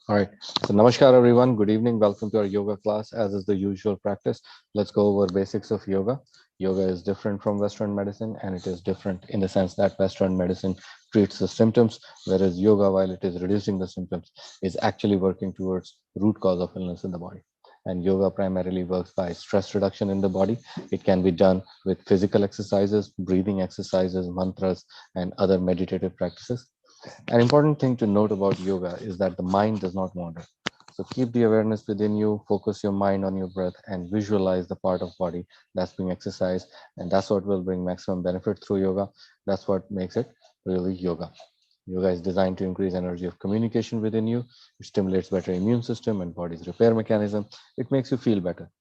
All right. So, namaskar, everyone. Good evening. Welcome to our yoga class. As is the usual practice, let's go over basics of yoga. Yoga is different from Western medicine, and it is different in the sense that Western medicine treats the symptoms, whereas yoga, while it is reducing the symptoms, is actually working towards root cause of illness in the body. And yoga primarily works by stress reduction in the body. It can be done with physical exercises, breathing exercises, mantras, and other meditative practices. An important thing to note about yoga is that the mind does not wander. So keep the awareness within you, focus your mind on your breath, and visualize the part of body that's being exercised. And that's what will bring maximum benefit through yoga. That's what makes it really yoga. Yoga is designed to increase energy of communication within you. It stimulates better immune system and body's repair mechanism. It makes you feel better.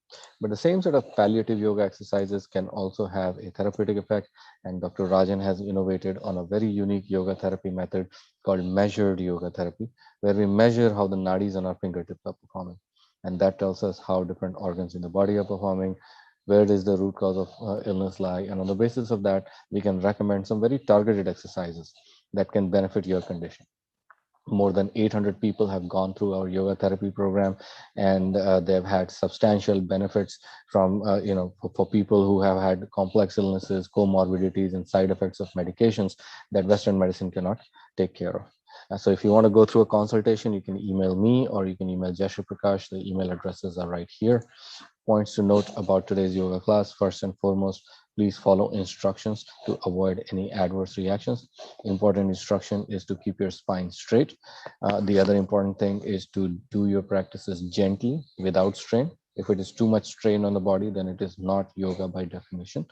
But the same sort of palliative yoga exercises can also have a therapeutic effect. And Dr. Rajan has innovated on a very unique yoga therapy method called measured yoga therapy, where we measure how the nadis on our fingertips are performing. And that tells us how different organs in the body are performing, where does the root cause of illness lie. And on the basis of that, we can recommend some very targeted exercises that can benefit your condition. More than 800 people have gone through our yoga therapy program, and they've had substantial benefits from for people who have had complex illnesses, comorbidities, and side effects of medications that Western medicine cannot take care of. So if you want to go through a consultation, you can email me or you can email Jasha Prakash. The email addresses are right here. Points to note about today's yoga class. First and foremost, please follow instructions to avoid any adverse reactions. Important instruction is to keep your spine straight. The other important thing is to do your practices gently without strain. If it is too much strain on the body, then it is not yoga by definition.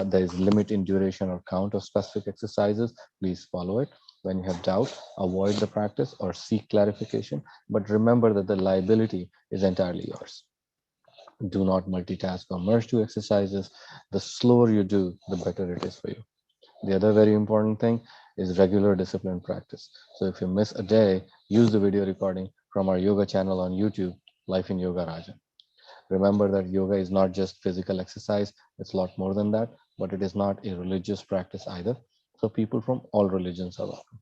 There is limit in duration or count of specific exercises. Please follow it. When you have doubt, avoid the practice or seek clarification. But remember that the liability is entirely yours. Do not multitask or merge two exercises. The slower you do, the better it is for you. The other very important thing is regular discipline practice. So if you miss a day, use the video recording from our yoga channel on YouTube, Life in Yoga Rajan. Remember that yoga is not just physical exercise, it's a lot more than that, but it is not a religious practice either. So people from all religions are welcome.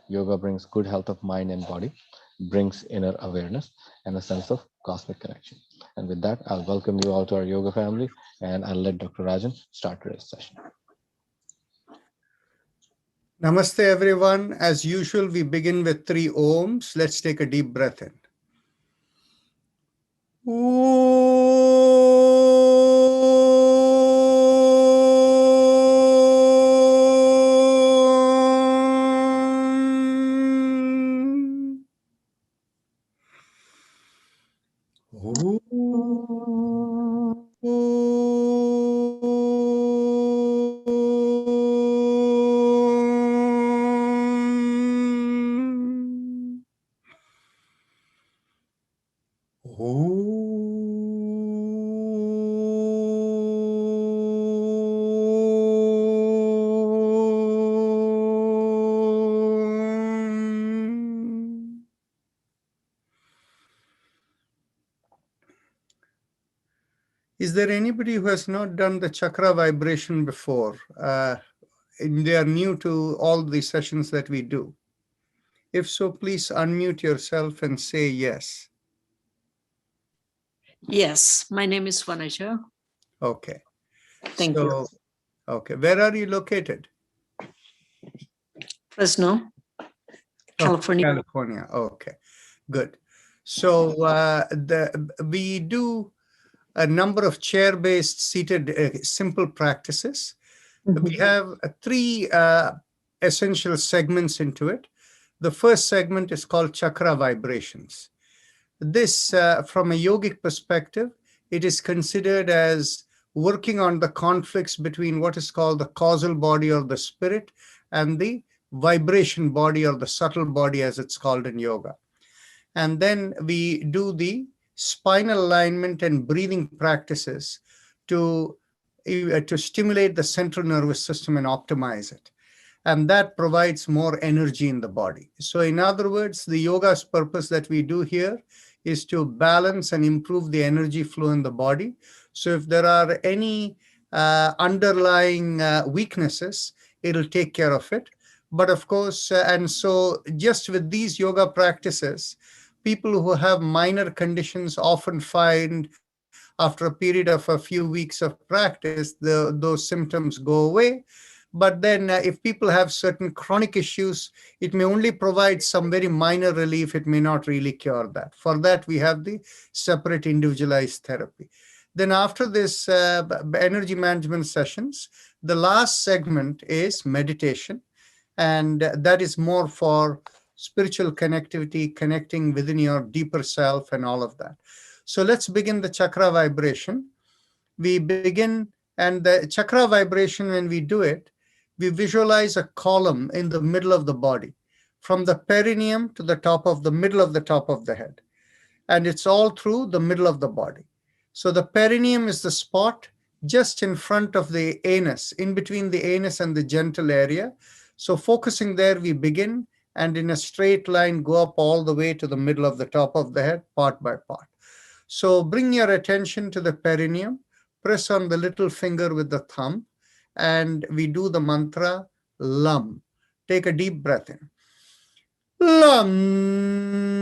Yoga brings good health of mind and body, brings inner awareness and a sense of cosmic connection. And with that, I'll welcome you all to our yoga family, and I'll let Dr. Rajan start today's session. Namaste, everyone. As usual, we begin with 3 ohms. Let's take a deep breath in. Is there anybody who has not done the chakra vibration before? They are new to all the sessions that we do. If so, please unmute yourself and say yes. Yes, my name is Vanaja. Okay. Thank you. Okay. Where are you located? Fresno, California. California. Okay, good. So we do a number of chair-based seated simple practices. We have 3 essential segments into it. The first segment is called Chakra Vibrations. This, from a yogic perspective, it is considered as working on the conflicts between what is called the causal body or the spirit and the vibration body or the subtle body, as it's called in yoga. And then we do the spinal alignment and breathing practices to stimulate the central nervous system and optimize it. And that provides more energy in the body. So in other words, the yoga's purpose that we do here is to balance and improve the energy flow in the body. So if there are any underlying weaknesses, it'll take care of it. But of course, and so just with these yoga practices, people who have minor conditions often find after a period of a few weeks of practice, those symptoms go away. But then if people have certain chronic issues, it may only provide some very minor relief. It may not really cure that. For that, we have the separate individualized therapy. Then after this energy management sessions, the last segment is meditation. And that is more for spiritual connectivity, connecting within your deeper self and all of that. So let's begin the chakra vibration. We begin, and the chakra vibration, when we do it, we visualize a column in the middle of the body, from the perineum to the top of the middle of the top of the head. And it's all through the middle of the body. So the perineum is the spot just in front of the anus, in between the anus and the genital area. So focusing there, we begin, and in a straight line, go up all the way to the middle of the top of the head, part by part. So bring your attention to the perineum, press on the little finger with the thumb, and we do the mantra LUM. Take a deep breath in. LUM.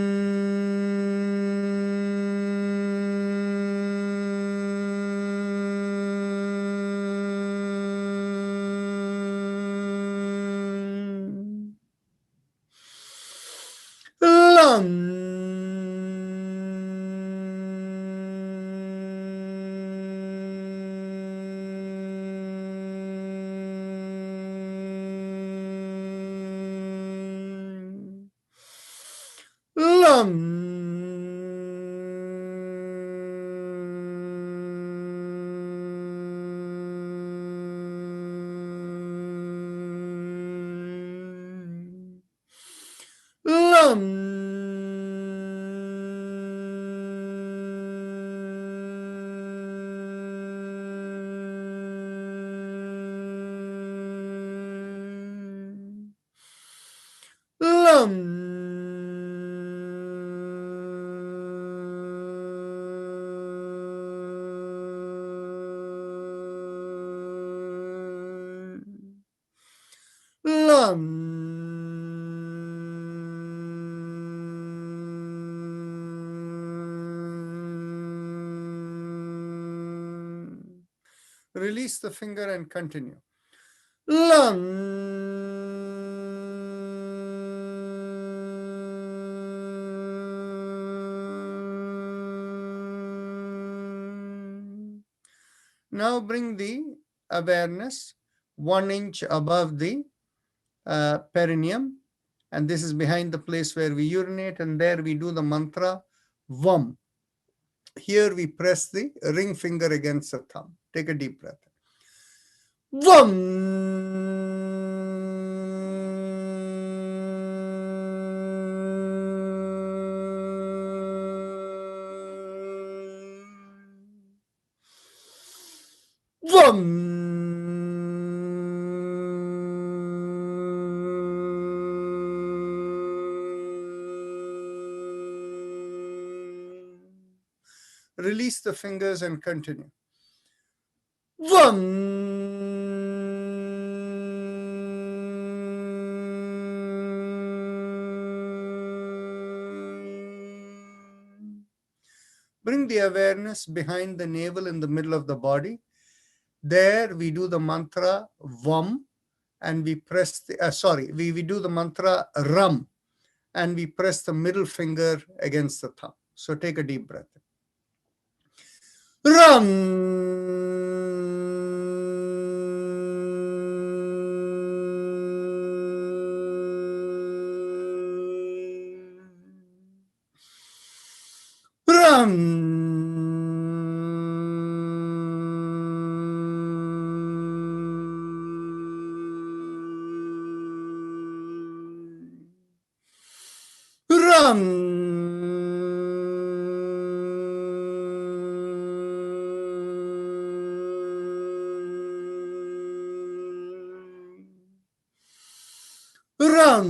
Release the finger and continue. Now bring the awareness 1 inch above the perineum, and this is behind the place where we urinate, and there we do the mantra VAM. Here we press the ring finger against the thumb. Take a deep breath. VAM. Release the fingers and continue. Bring the awareness behind the navel in the middle of the body. There we do the mantra VAM, and we press the, we do the mantra RAM, and we press the middle finger against the thumb. So take a deep breath. RAM. Ram. Ram. Ram.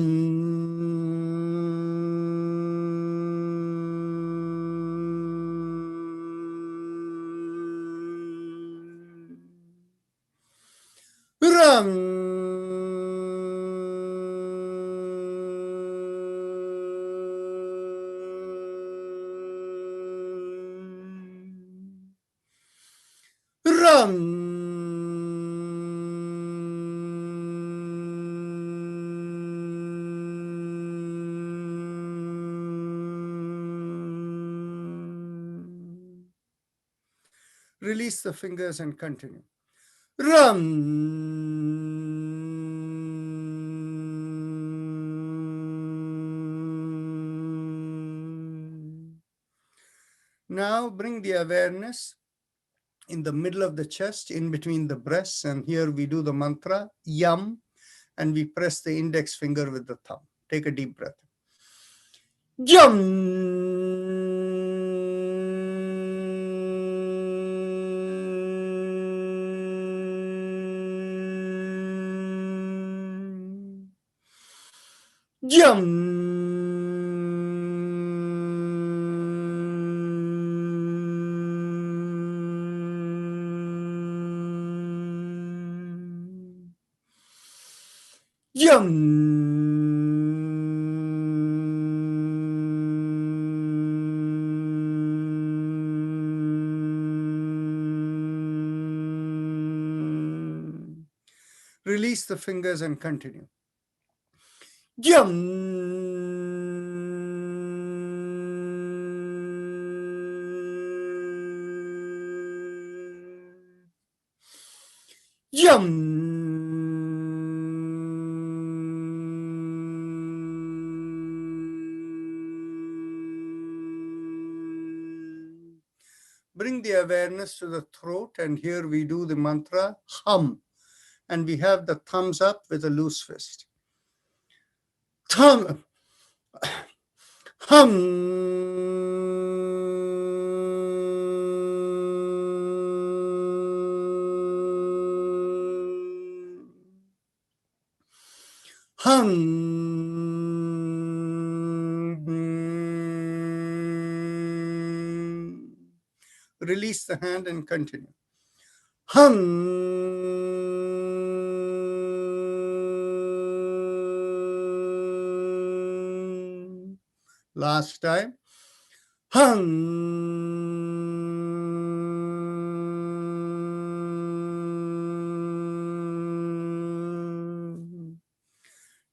Release the fingers and continue. Ram. Now bring the awareness in the middle of the chest, in between the breasts, and here we do the mantra Yam, and we press the index finger with the thumb. Take a deep breath. Yum. Release the fingers and continue. Bring the awareness to the throat, and here we do the mantra Hum, and we have the thumbs up with a loose fist. Thumb. Release the hand and continue. Last time.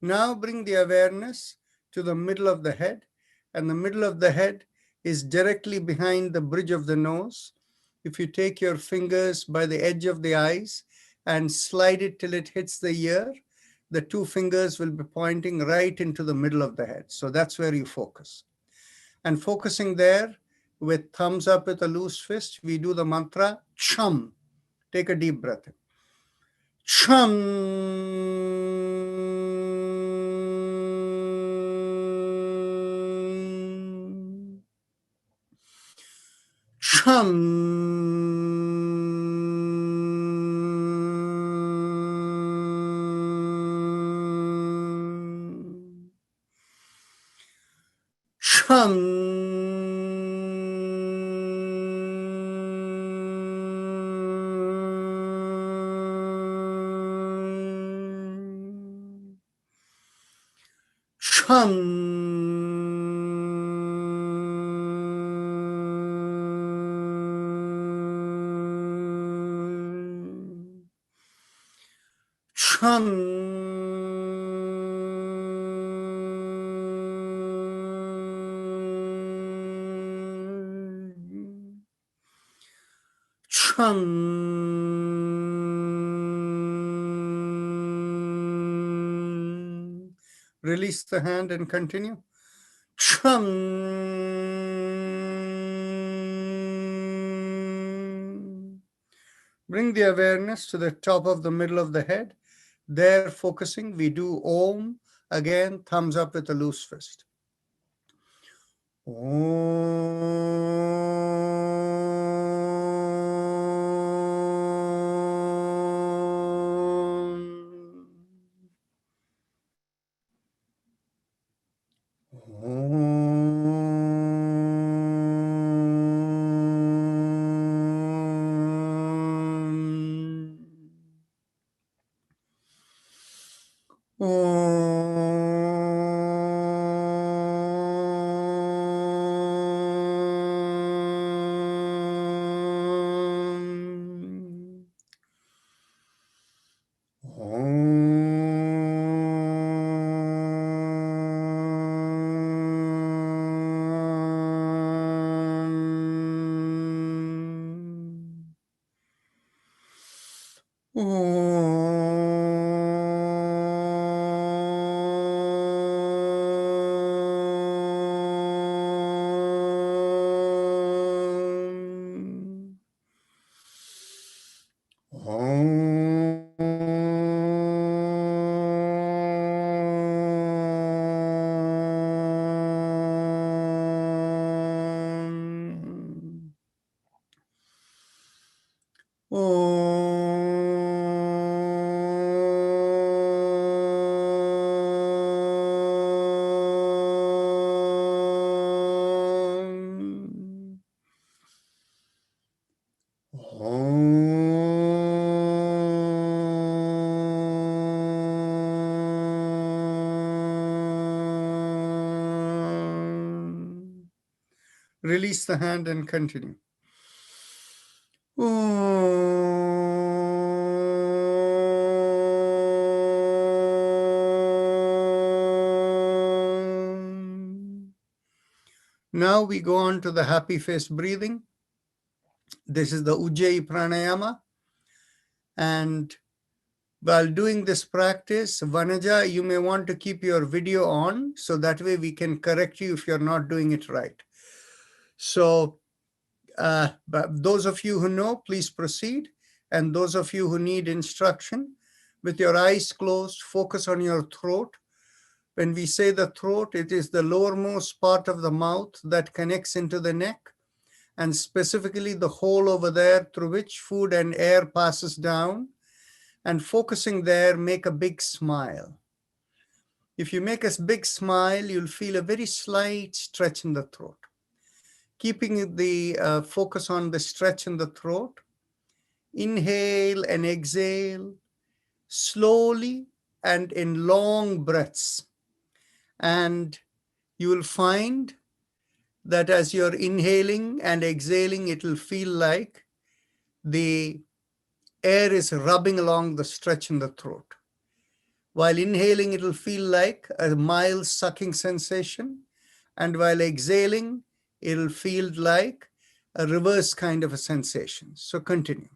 Now bring the awareness to the middle of the head, and the middle of the head is directly behind the bridge of the nose. If you take your fingers by the edge of the eyes and slide it till it hits the ear, the two fingers will be pointing right into the middle of the head. So that's where you focus. And focusing there with thumbs up with a loose fist, we do the mantra Chum. Take a deep breath in. Chum. Release the hand and continue. Bring the awareness to the top of the middle of the head. There, focusing, we do Om. Again, thumbs up with a loose fist. Release the hand and continue. Now we go on to the happy face breathing. This is the Ujjayi Pranayama. And while doing this practice, Vanaja, you may want to keep your video on so that way we can correct you if you're not doing it right. So but those of you who know, please proceed. And those of you who need instruction, with your eyes closed, focus on your throat. When we say the throat, it is the lowermost part of the mouth that connects into the neck, and specifically the hole over there through which food and air passes down. And focusing there, make a big smile. If you make a big smile, you'll feel a very slight stretch in the throat. Keeping the focus on the stretch in the throat, inhale and exhale slowly and in long breaths. And you will find that as you're inhaling and exhaling, it will feel like the air is rubbing along the stretch in the throat. While inhaling, it will feel like a mild sucking sensation. And while exhaling, it'll feel like a reverse kind of a sensation. So continue.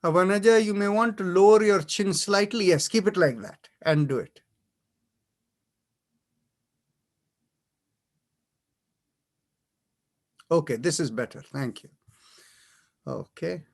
Vanaja, you may want to lower your chin slightly. Yes, keep it like that and do it. Okay, this is better. Thank you. Okay.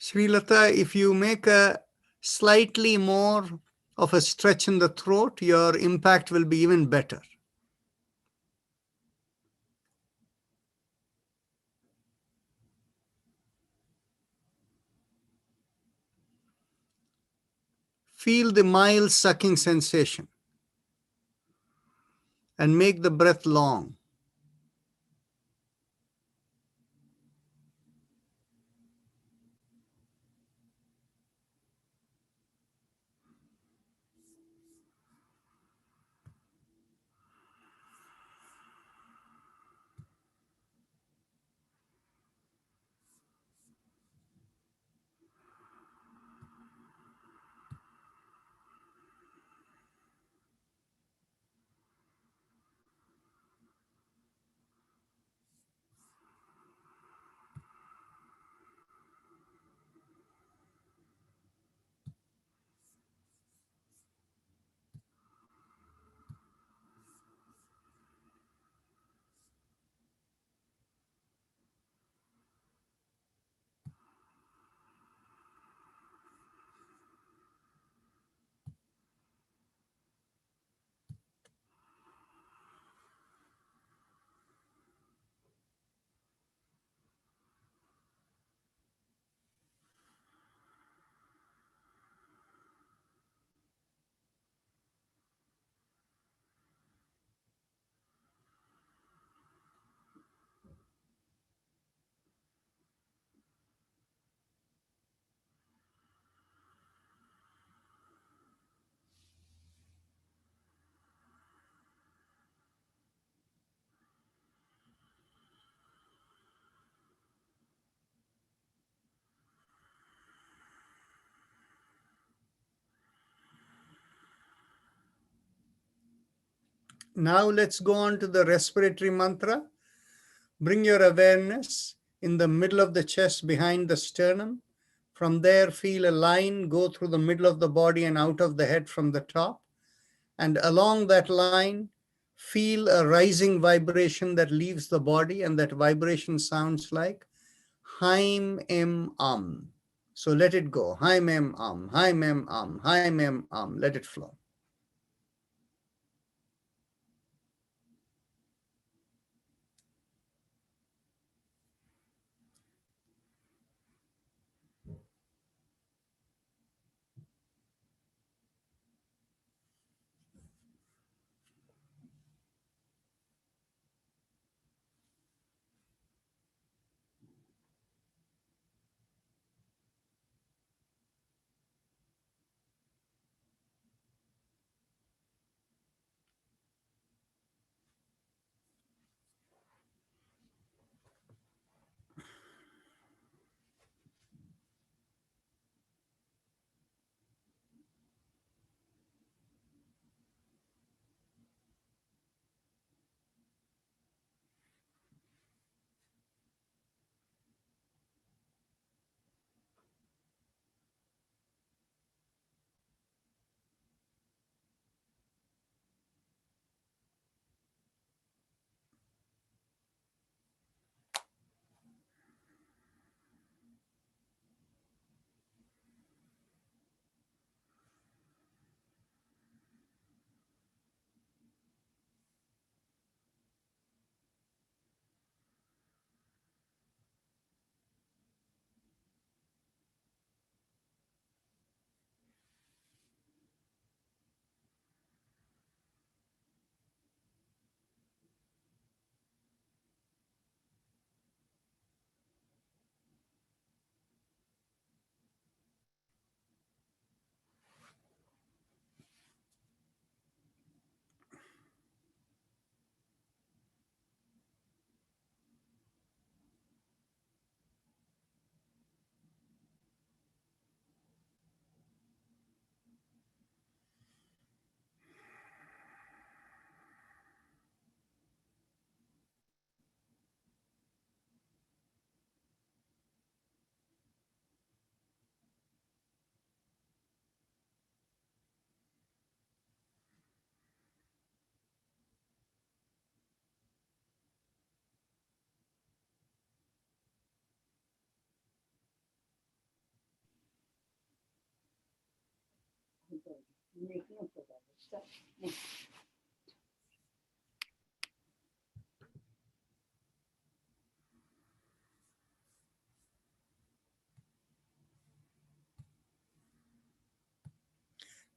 Srilata, if you make a slightly more of a stretch in the throat, your impact will be even better. Feel the mild sucking sensation and make the breath long. Now let's go on to the respiratory mantra. Bring your awareness in the middle of the chest behind the sternum. From there, feel a line go through the middle of the body and out of the head from the top. And along that line, feel a rising vibration that leaves the body, and that vibration sounds like Haim Em Am. So let it go. Haim Em Am, Haim Em Am, Haim Em Am. Let it flow.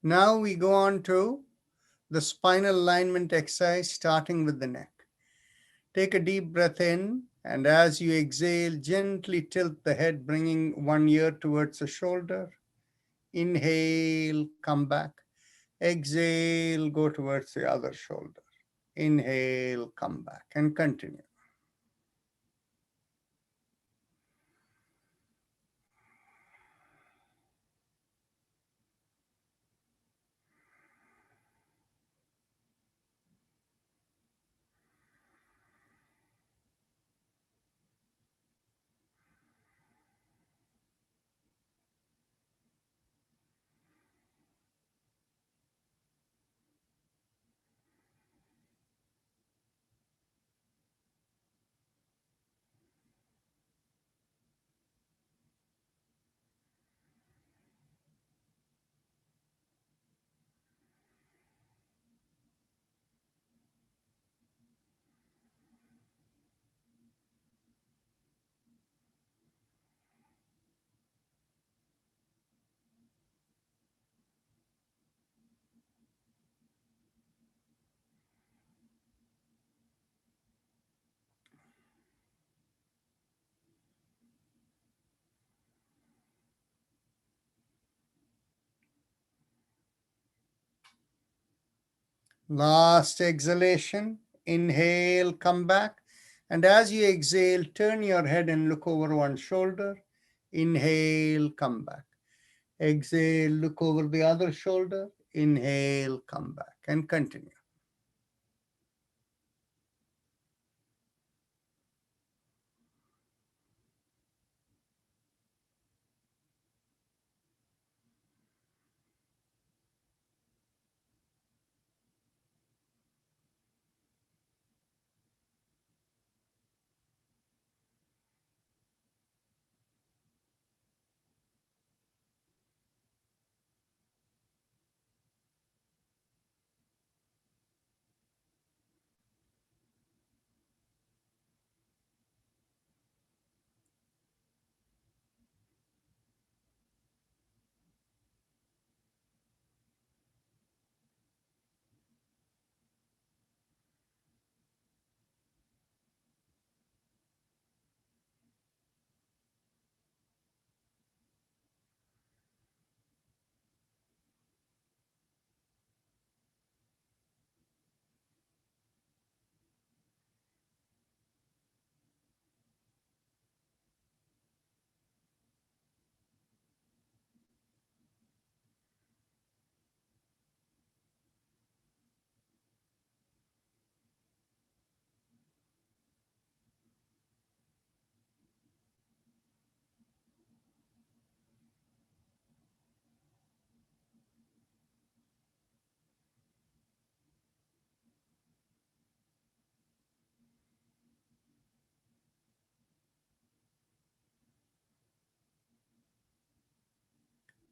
Now we go on to the spinal alignment exercise, starting with the neck. Take a deep breath in, and as you exhale, gently tilt the head, bringing one ear towards the shoulder. Inhale, come back. Exhale, go towards the other shoulder. Inhale, come back, and continue. Last exhalation. Inhale, come back. And as you exhale, turn your head and look over one shoulder. Inhale, come back. Exhale, look over the other shoulder. Inhale, come back, and continue.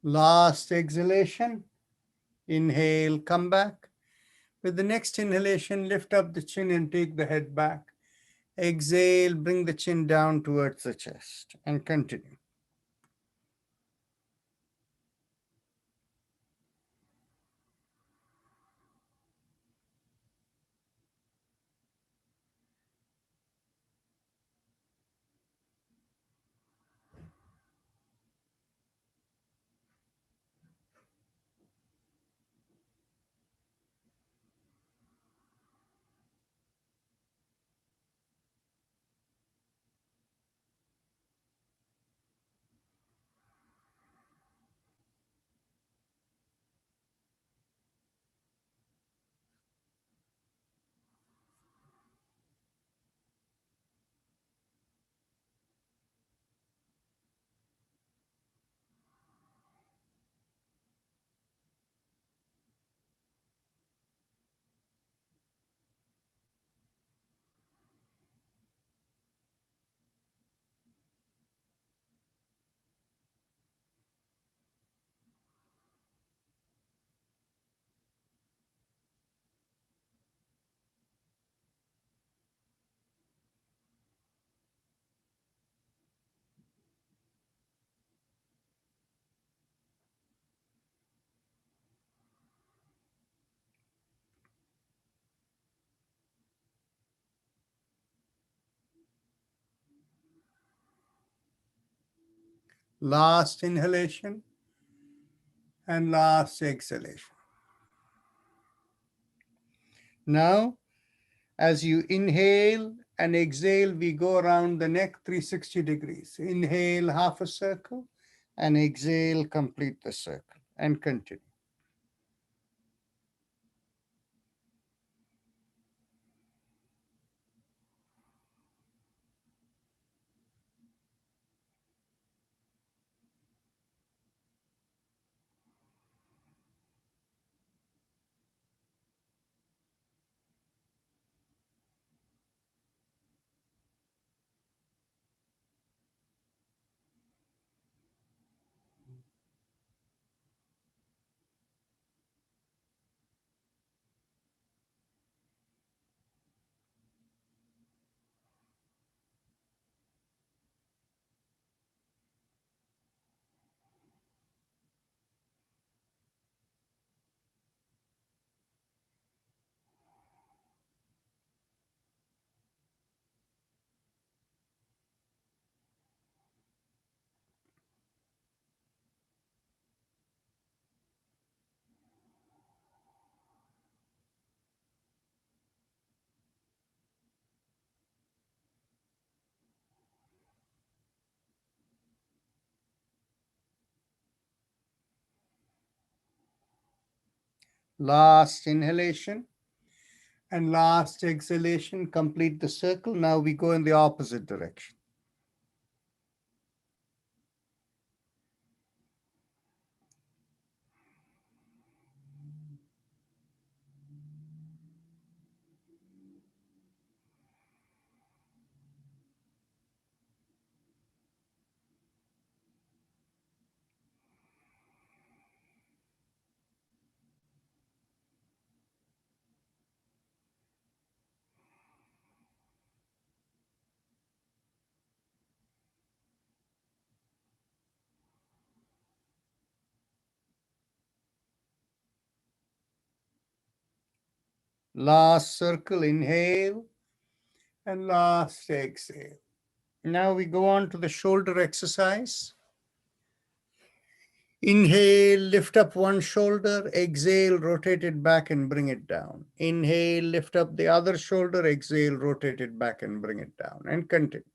Last exhalation. Inhale, come back. With the next inhalation, lift up the chin and take the head back. Exhale, bring the chin down towards the chest, and continue. Last inhalation and last exhalation. Now, as you inhale and exhale, we go around the neck 360 degrees. Inhale half a circle and exhale, complete the circle and continue. Last inhalation and last exhalation, complete the circle. Now we go in the opposite direction. Last circle, inhale and last exhale. Now we go on to the shoulder exercise. Inhale, lift up one shoulder, exhale, rotate it back and bring it down. Inhale, lift up the other shoulder, exhale, rotate it back and bring it down, and continue.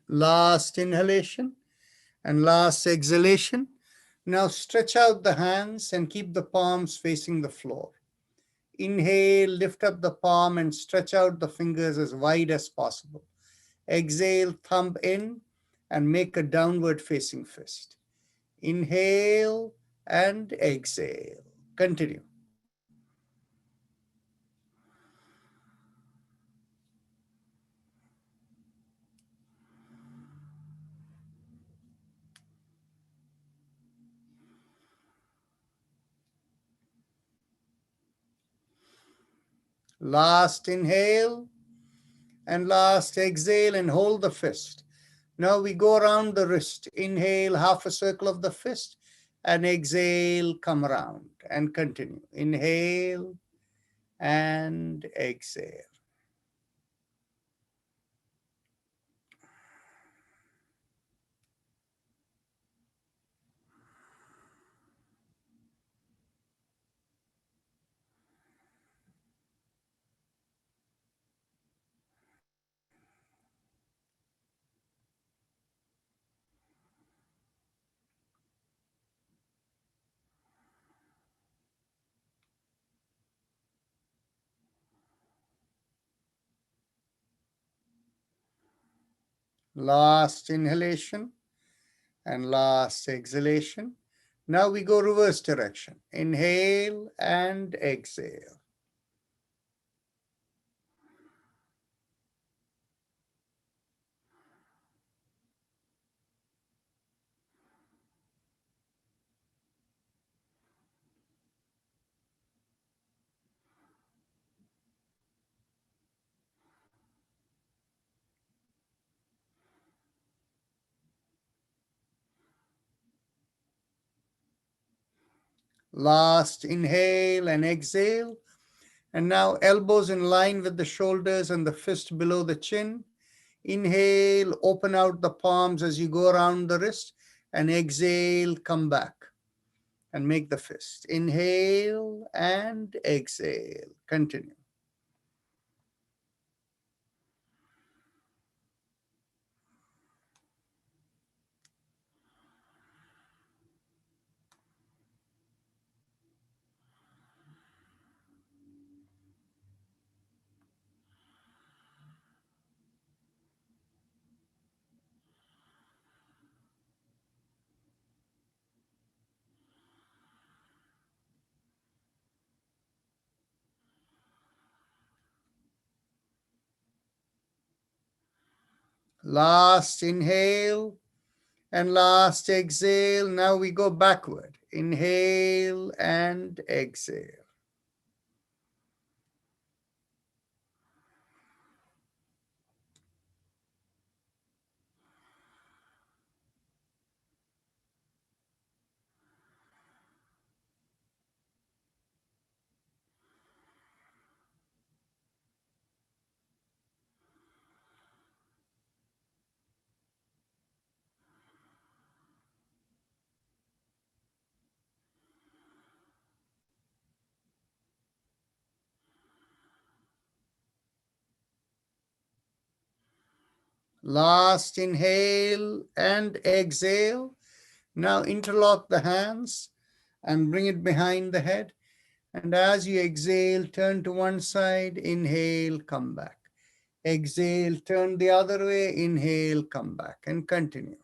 Last inhalation and last exhalation. Now stretch out the hands and keep the palms facing the floor. Inhale, lift up the palm and stretch out the fingers as wide as possible. Exhale, thumb in and make a downward facing fist. Inhale and exhale. Continue. Last inhale and last exhale and hold the fist. Now we go around the wrist. Inhale, half a circle of the fist, and exhale, come around and continue. Inhale and exhale. Last inhalation and last exhalation. Now we go reverse direction. Inhale and exhale. Last inhale and exhale. And now elbows in line with the shoulders and the fist below the chin. Inhale, open out the palms as you go around the wrist, and exhale, come back and make the fist. Inhale and exhale. Continue. Last inhale and last exhale. Now we go backward. Inhale and exhale. Last inhale and exhale. Now interlock the hands and bring it behind the head. And as you exhale, turn to one side, inhale, come back. Exhale, turn the other way, inhale, come back, and continue.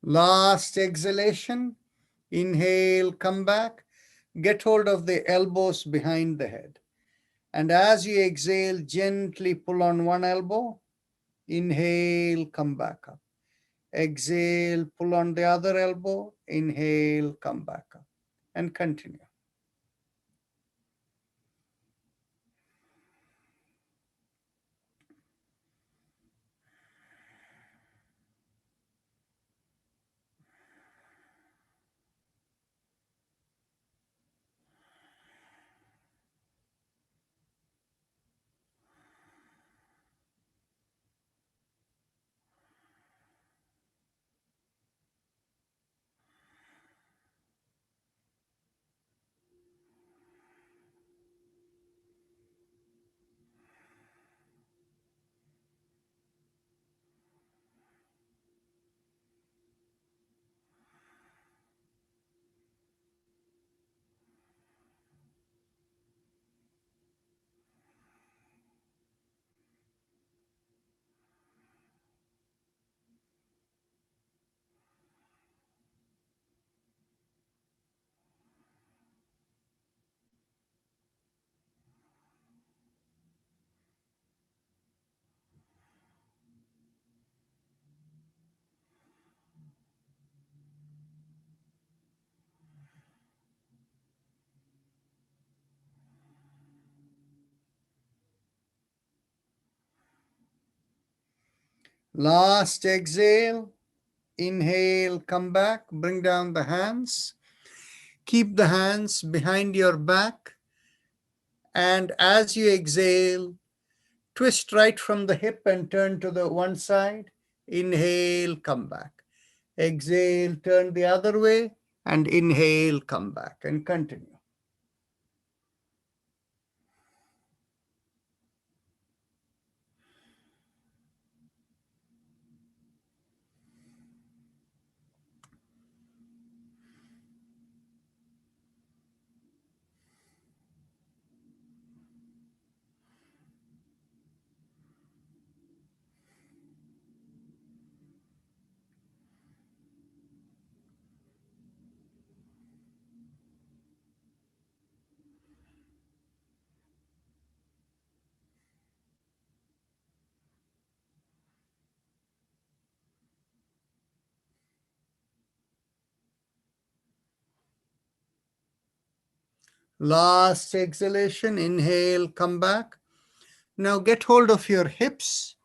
Last exhalation, inhale, come back. Get hold of the elbows behind the head. And as you exhale, gently pull on one elbow. Inhale, come back up. Exhale, pull on the other elbow. Inhale, come back up. And continue. Last exhale. Inhale, come back, bring down the hands. Keep the hands behind your back. And as you exhale, twist right from the hip and turn to the one side. Inhale, come back. Exhale, turn the other way, and inhale, come back, and continue. Last exhalation, inhale, come back. Now get hold of your hips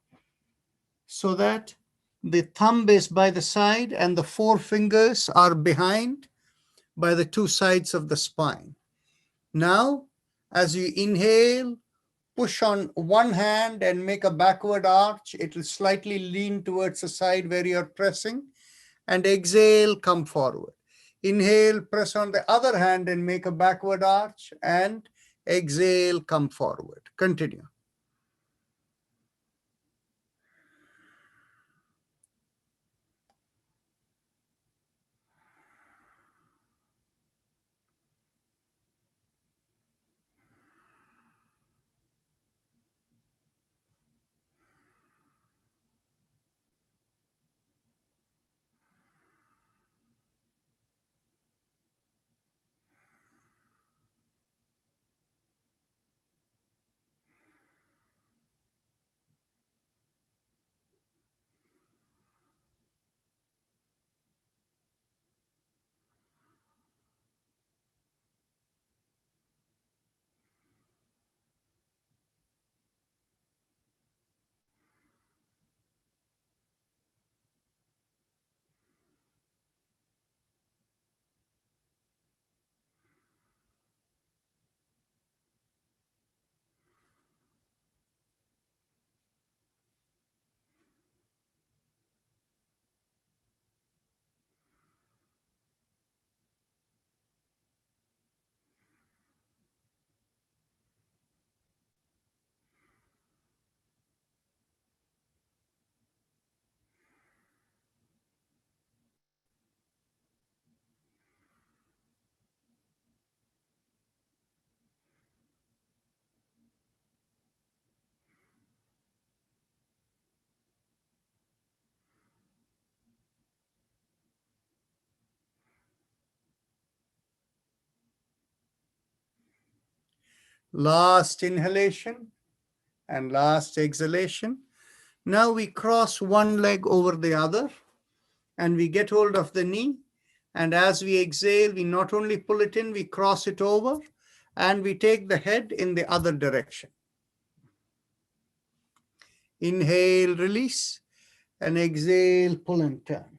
so that the thumb is by the side and the four fingers are behind by the two sides of the spine. Now, as you inhale, push on one hand and make a backward arch. It will slightly lean towards the side where you're pressing. And exhale, come forward. Inhale, press on the other hand and make a backward arch. And exhale, come forward. Continue. Last inhalation and last exhalation. Now we cross one leg over the other and we get hold of the knee. And as we exhale, we not only pull it in, we cross it over and we take the head in the other direction. Inhale, release, and exhale, pull and turn.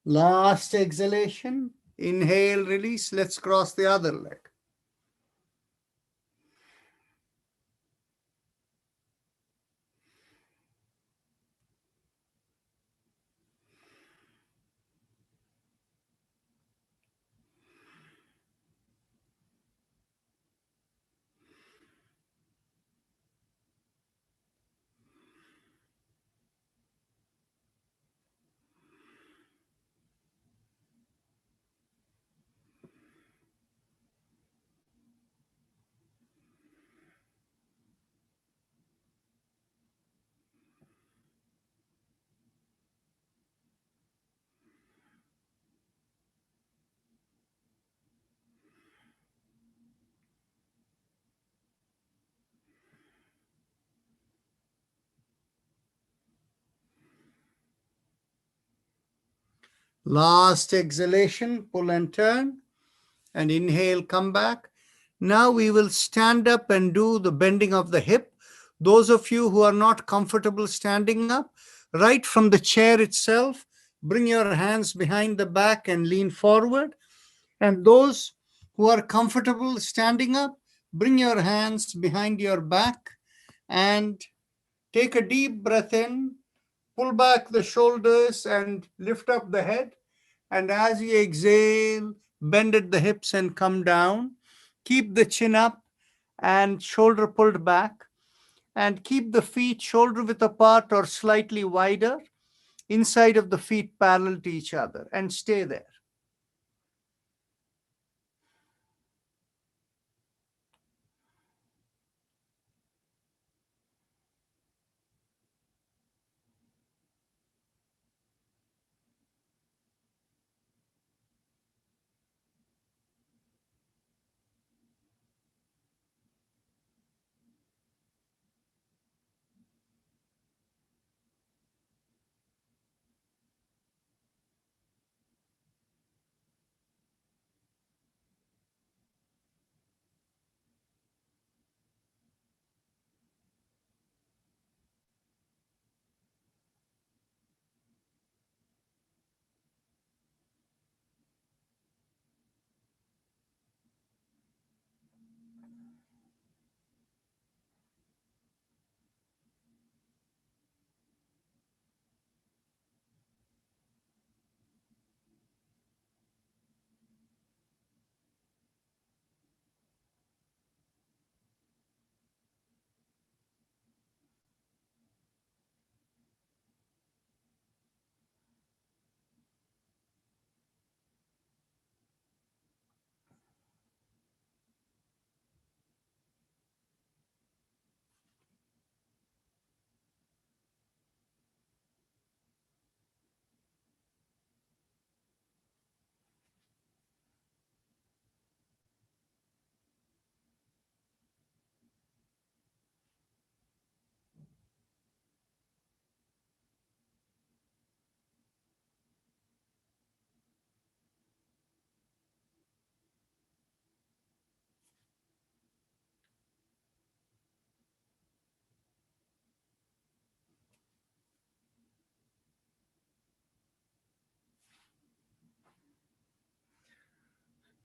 Last exhalation. Inhale, release. Let's cross the other leg. Last exhalation, pull and turn. And inhale, come back. Now we will stand up and do the bending of the hip. Those of you who are not comfortable standing up, right from the chair itself, bring your hands behind the back and lean forward. And those who are comfortable standing up, bring your hands behind your back and take a deep breath in, pull back the shoulders and lift up the head. And as you exhale, bend at the hips and come down. Keep the chin up and shoulder pulled back. And keep the feet shoulder width apart or slightly wider, inside of the feet parallel to each other, and stay there.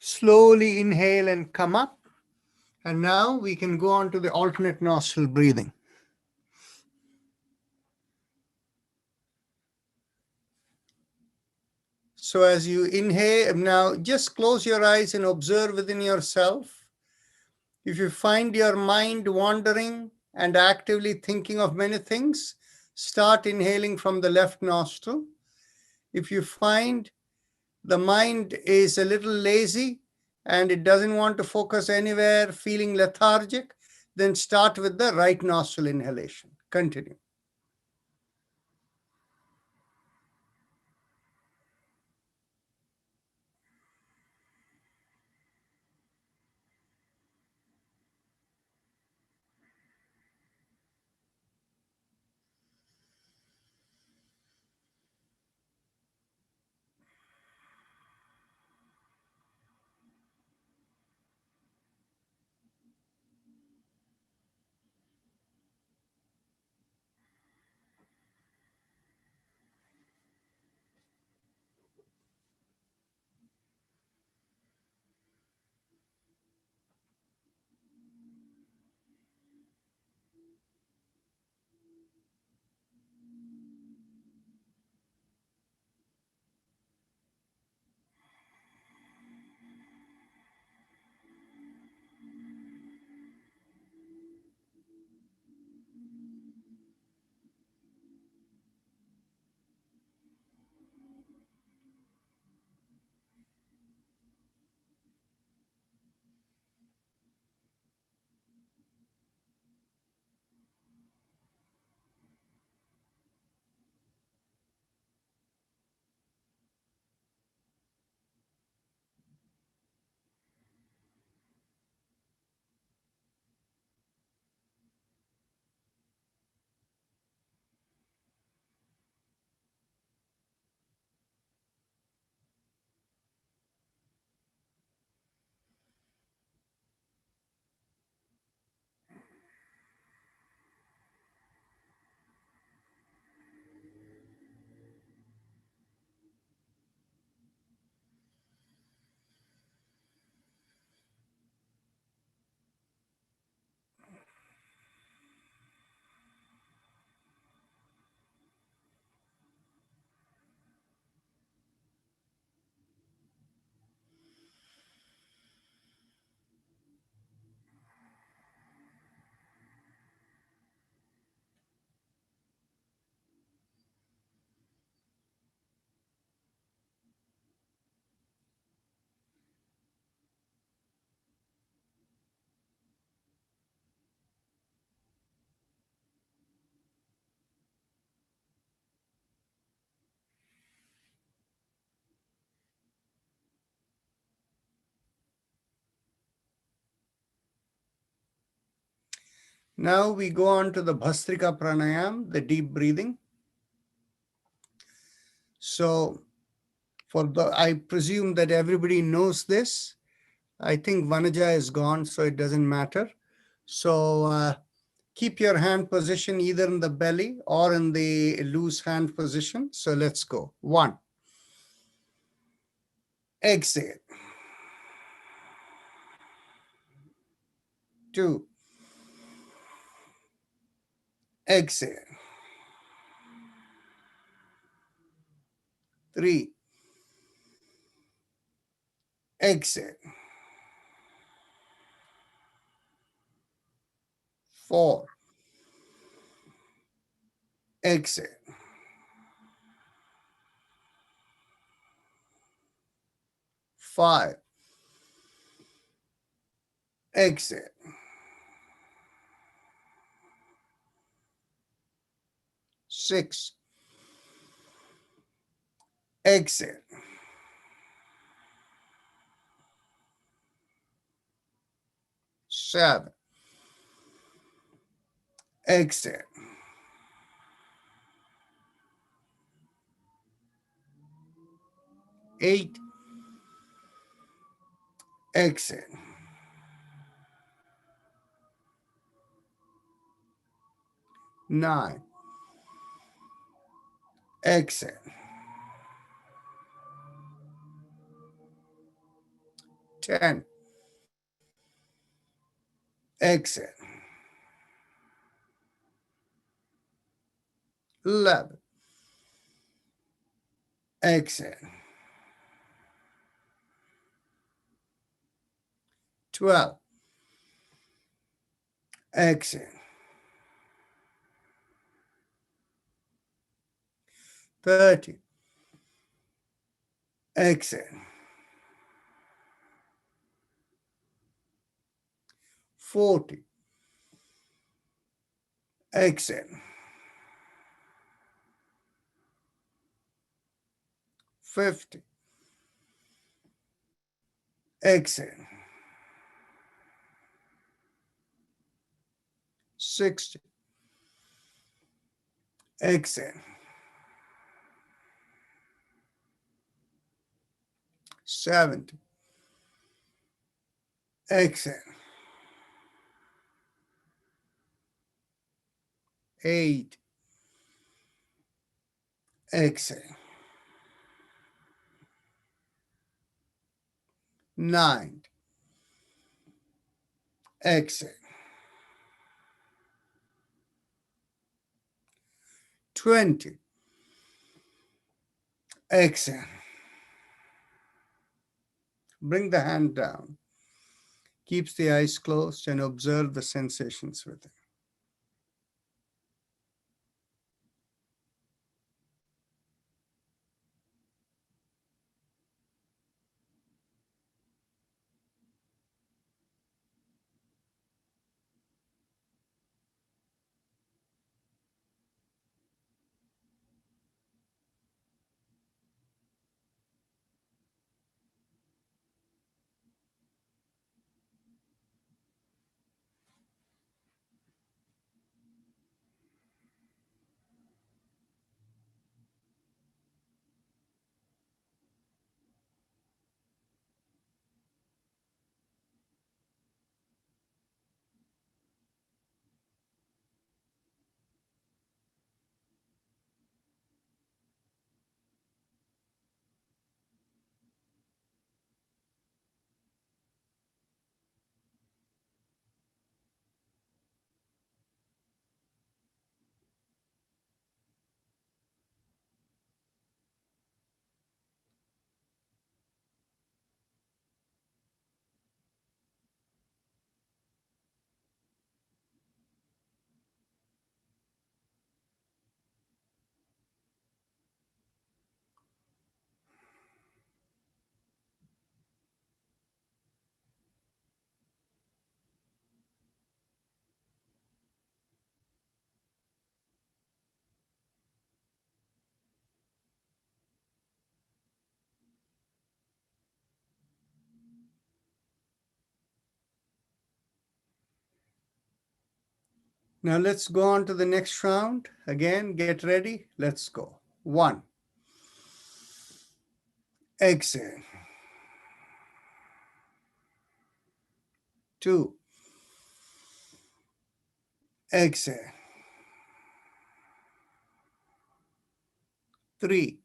Slowly inhale and come up. And now we can go on to the alternate nostril breathing. So as you inhale, now just close your eyes and observe within yourself. If you find your mind wandering and actively thinking of many things, start inhaling from the left nostril. If you find the mind is a little lazy and it doesn't want to focus anywhere, feeling lethargic, then start with the right nostril inhalation. Continue. Now we go on to the Bhastrika Pranayama, the deep breathing. So I presume that everybody knows this. I think Vanaja is gone, so it doesn't matter. So keep your hand position either in the belly or in the loose hand position. So let's go. 1. Exhale. 2. Exhale. 3. Exhale. 4. Exhale. 5. Exhale. 6. Exhale. 7. Exhale. 8. Exhale. 9. Exhale. 10. Exhale. 11. Exhale. 12. Exhale. 13. Exhale. 14. Exhale. 15. Exhale. 16. Exhale. 17. Exhale. 8. Exhale. 9. Exhale. 20. Exhale. Bring the hand down. Keeps the eyes closed and observe the sensations within. Now let's go on to the next round. Again, get ready. Let's go. 1. Exhale. 2. Exhale. 3.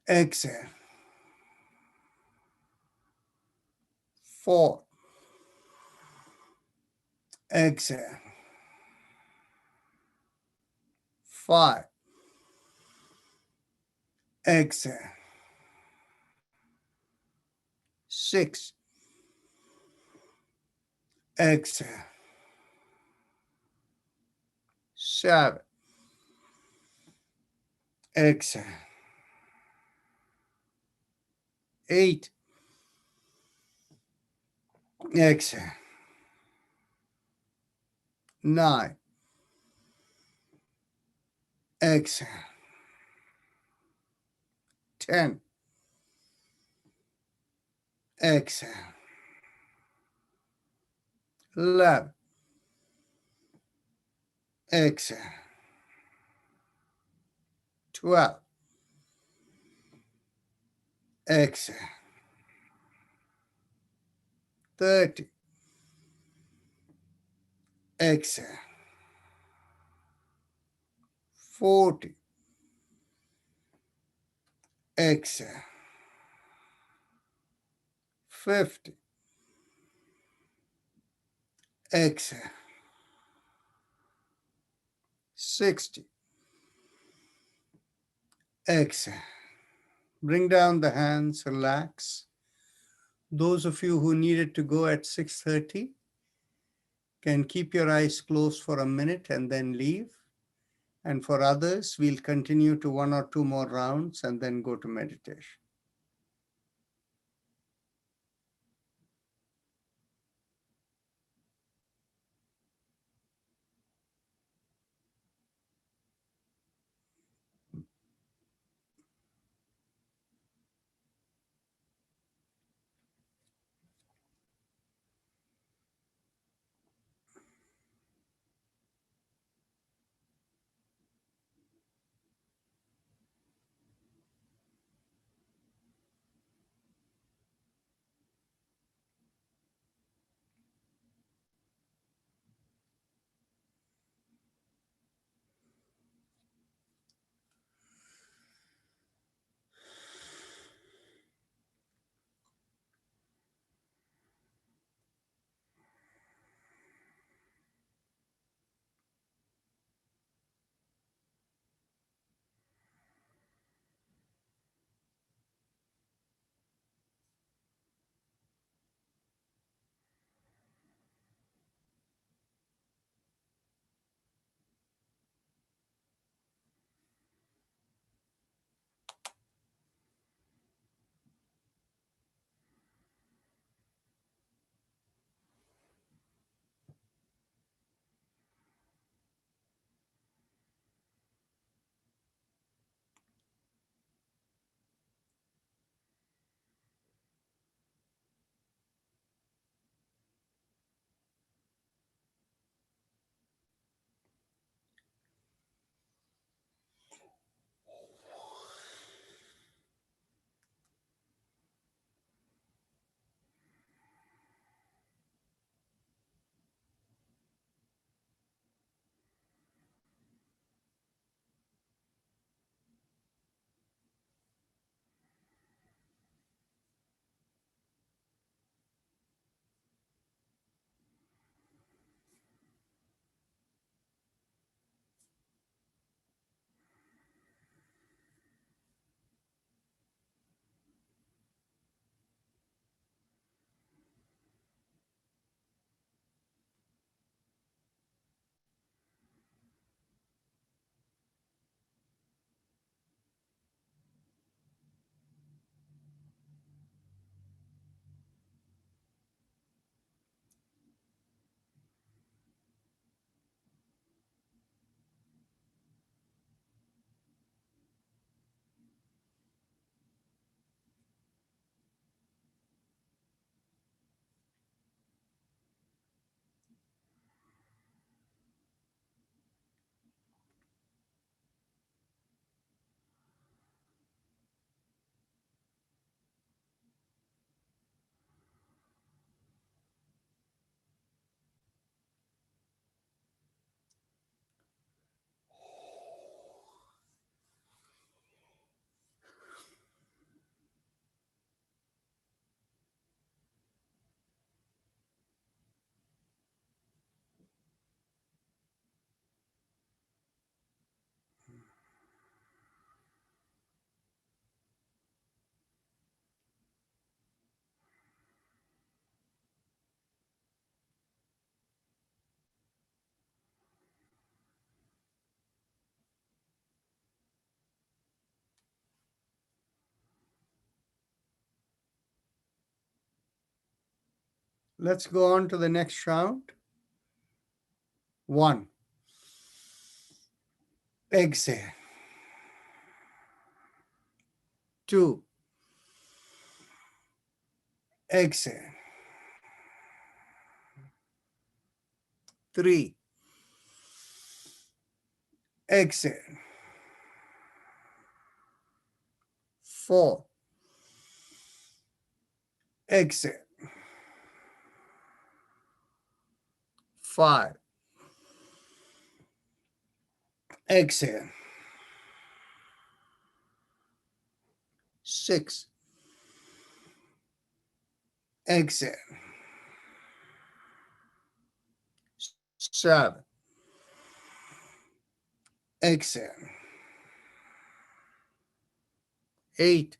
Exhale. 4. Exhale. 5. Exhale. 6. Exhale. 7. Exhale. 8. Exhale. 9. Exhale. 10. Exhale. 11. Exhale. 12. Exhale. 30. Exhale. 40. Exhale. 50. Exhale. 60. Exhale. Bring down the hands, relax. Those of you who needed to go at 6:30 can keep your eyes closed for a minute and then leave. And for others, we'll continue to 1 or 2 more rounds and then go to meditation. Let's go on to the next round. 1. Exhale. 2. Exhale. 3. Exhale. 4. Exhale. 5. Exhale. 6. Exhale. 7. Exhale. 8.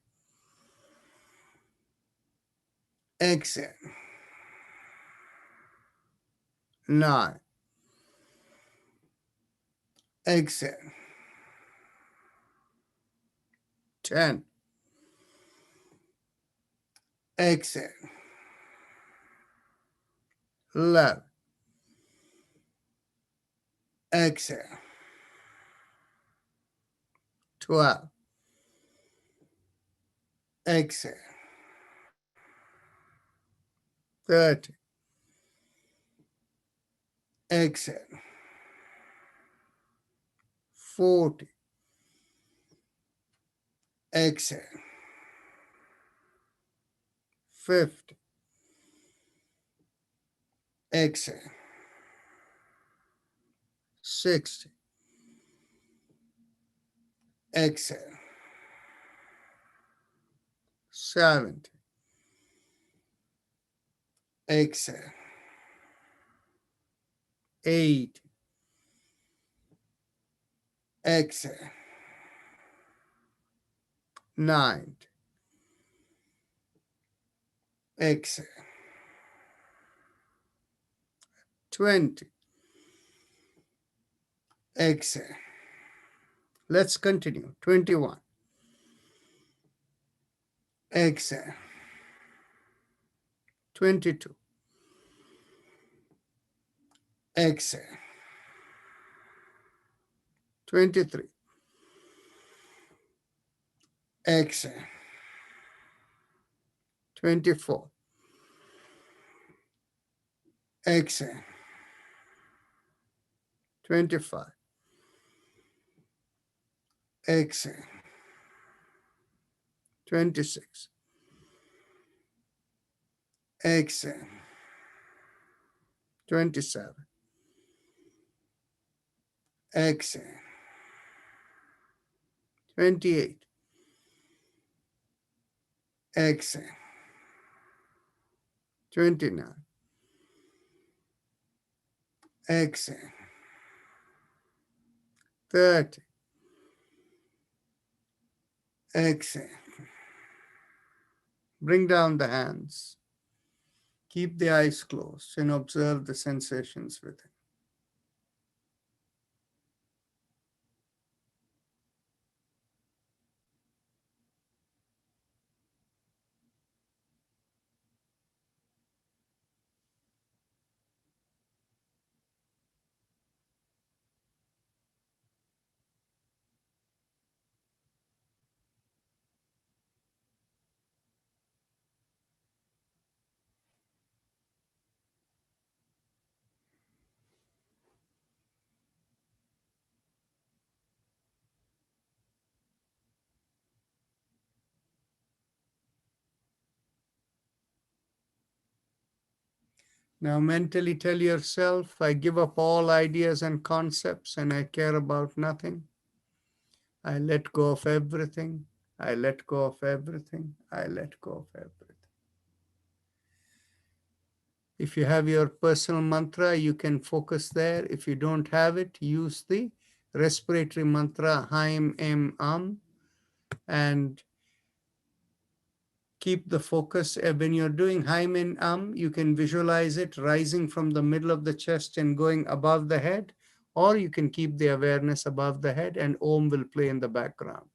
Exhale. 9. Exhale. 10. Exhale. 11. Exhale. 12. Exhale. 13. Exhale. 14. Exhale. 15. Exhale. 16. Exhale. 17. Exhale. 8. Exhale. 9. Exhale. 20. Exhale. Let's continue. 21. Exhale. 22. Exhale. 23. Exhale. 24. Exhale. 25. Exhale. 26. Exhale. 27. Exhale. 28. Exhale. 29. Exhale. 30. Exhale. Bring down the hands. Keep the eyes closed and observe the sensations within. Now mentally tell yourself, I give up all ideas and concepts and I care about nothing. I let go of everything. I let go of everything. I let go of everything. If you have your personal mantra, you can focus there. If you don't have it, use the respiratory mantra, Haim, Em, and keep the focus. When you're doing Haim and you can visualize it rising from the middle of the chest and going above the head, or you can keep the awareness above the head and Om will play in the background.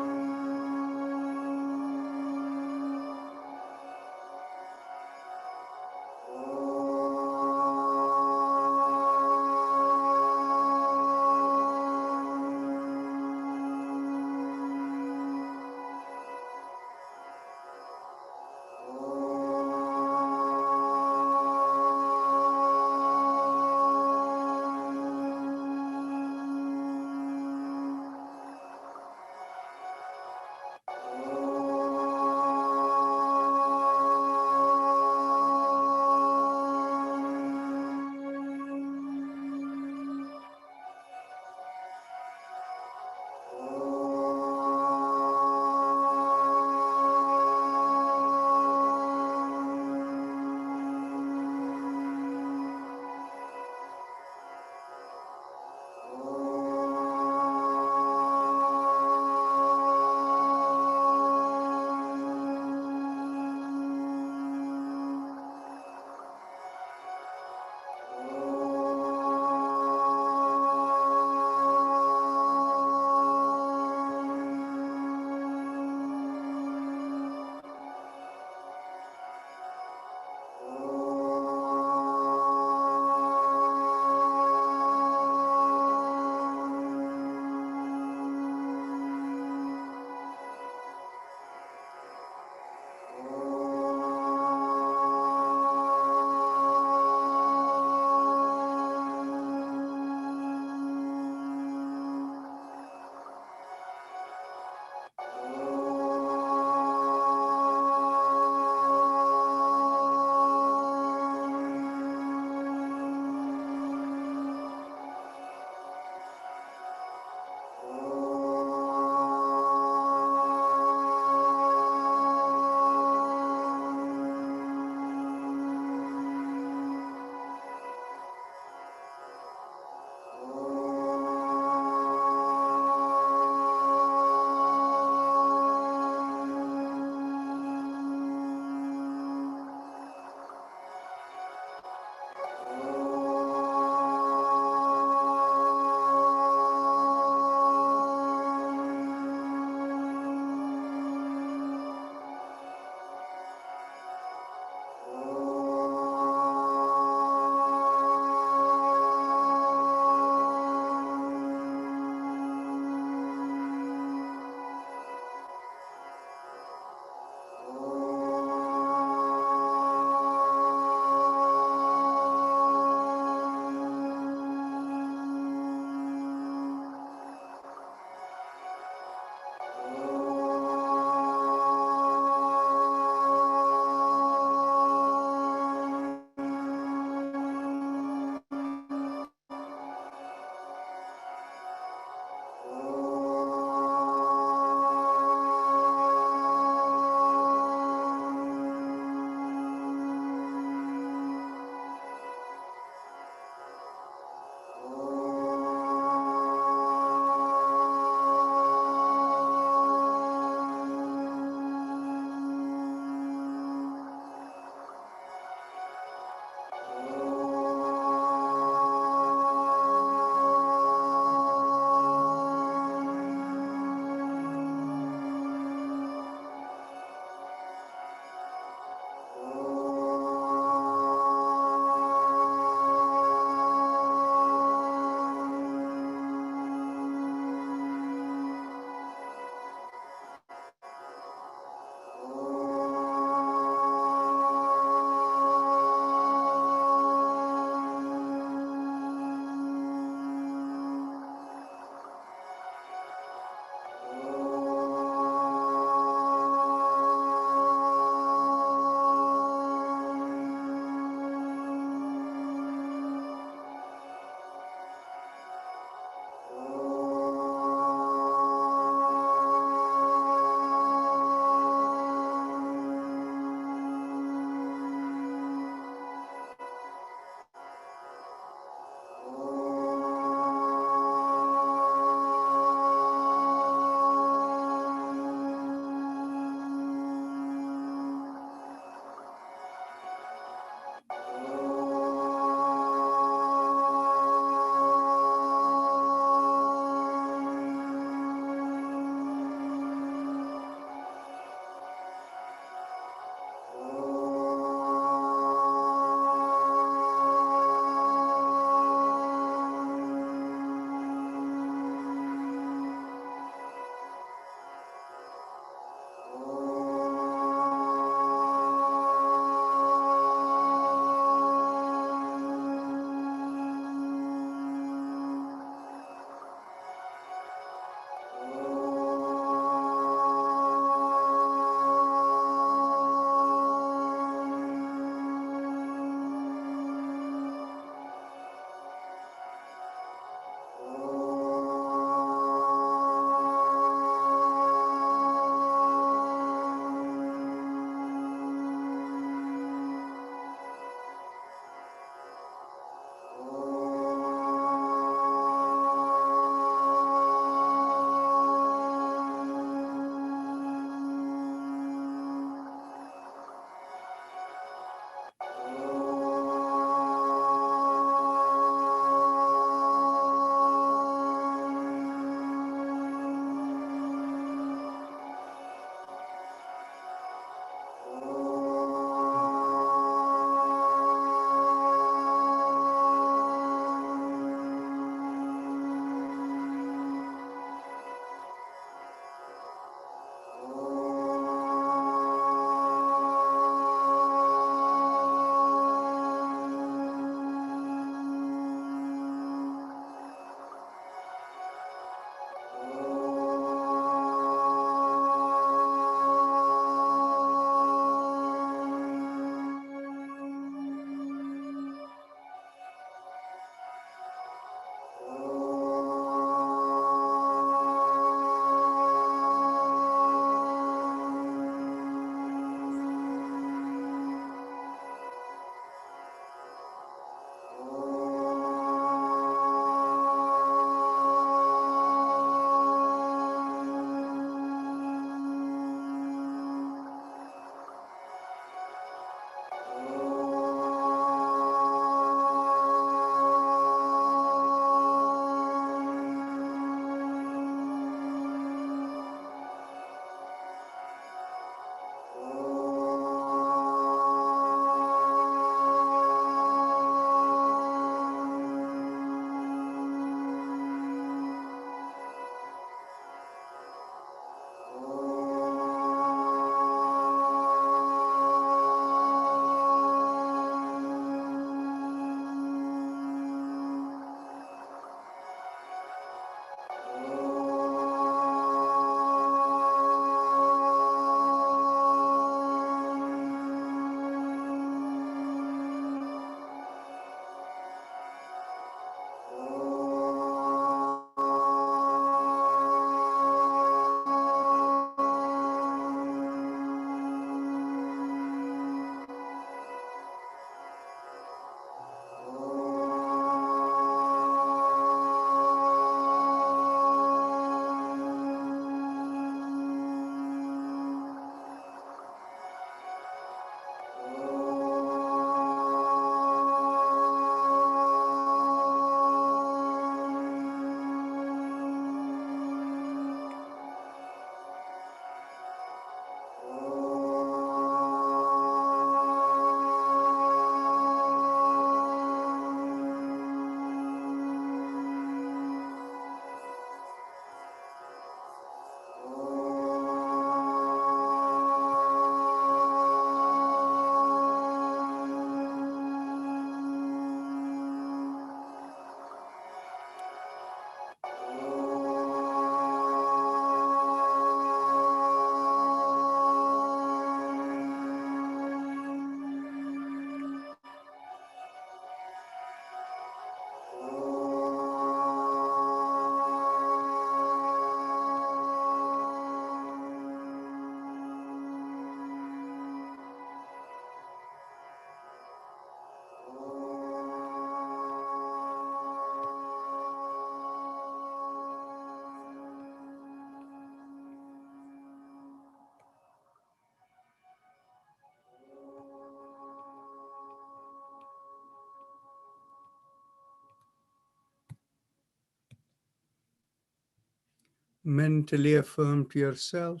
Mentally affirm to yourself,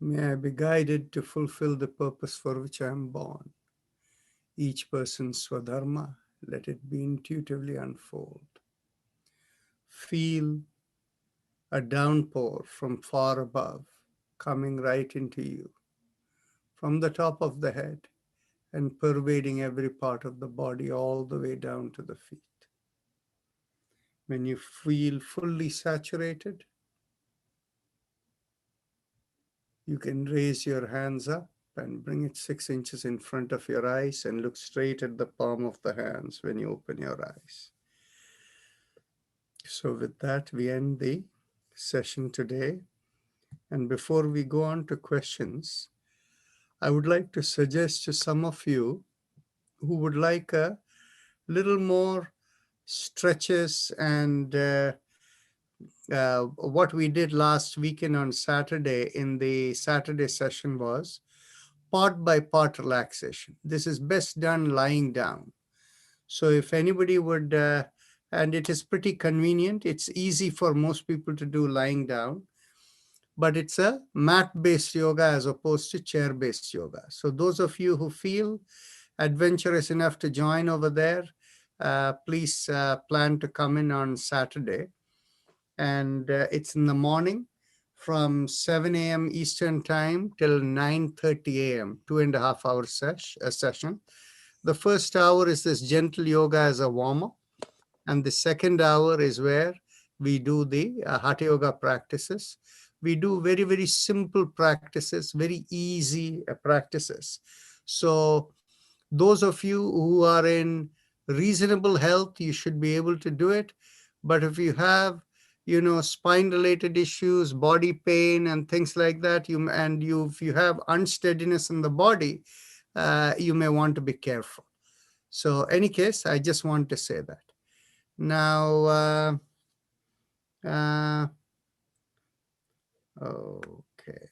may I be guided to fulfill the purpose for which I am born. Each person's swadharma, let it be intuitively unfold. Feel a downpour from far above coming right into you from the top of the head and pervading every part of the body all the way down to the feet. When you feel fully saturated, you can raise your hands up and bring it 6 inches in front of your eyes and look straight at the palm of the hands when you open your eyes. So with that, we end the session today. And before we go on to questions, I would like to suggest to some of you who would like a little more stretches and what we did last weekend on Saturday in the Saturday session was part by part relaxation. This is best done lying down. So if anybody would, and it is pretty convenient, it's easy for most people to do lying down, but it's a mat-based yoga as opposed to chair-based yoga. So those of you who feel adventurous enough to join over there, please plan to come in on Saturday. And it's in the morning from 7 a.m. Eastern time till 9:30 a.m., 2.5 hour session. The first hour is this gentle yoga as a warm-up. And the second hour is where we do the Hatha Yoga practices. We do very, very simple practices, very easy practices. So those of you who are in reasonable health, you should be able to do it. But if you have, spine-related issues, body pain, and things like that, if you have unsteadiness in the body, you may want to be careful. So, any case, I just want to say that. Now, okay.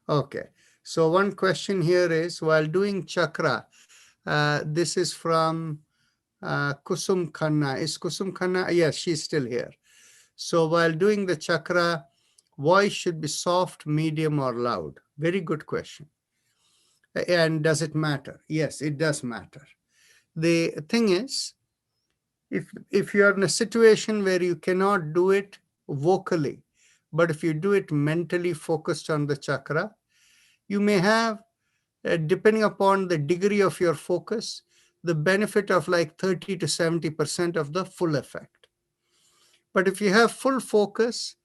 Okay. So one question here is, while doing chakra, this is from Kusum Khanna. Is Kusum Khanna? Yes, she's still here. So while doing the chakra, voice should be soft, medium, or loud? Very good question. And does it matter? Yes, it does matter. The thing is, if you are in a situation where you cannot do it vocally, but if you do it mentally focused on the chakra, you may have, depending upon the degree of your focus, the benefit of like 30 to 70% of the full effect. But if you have full focus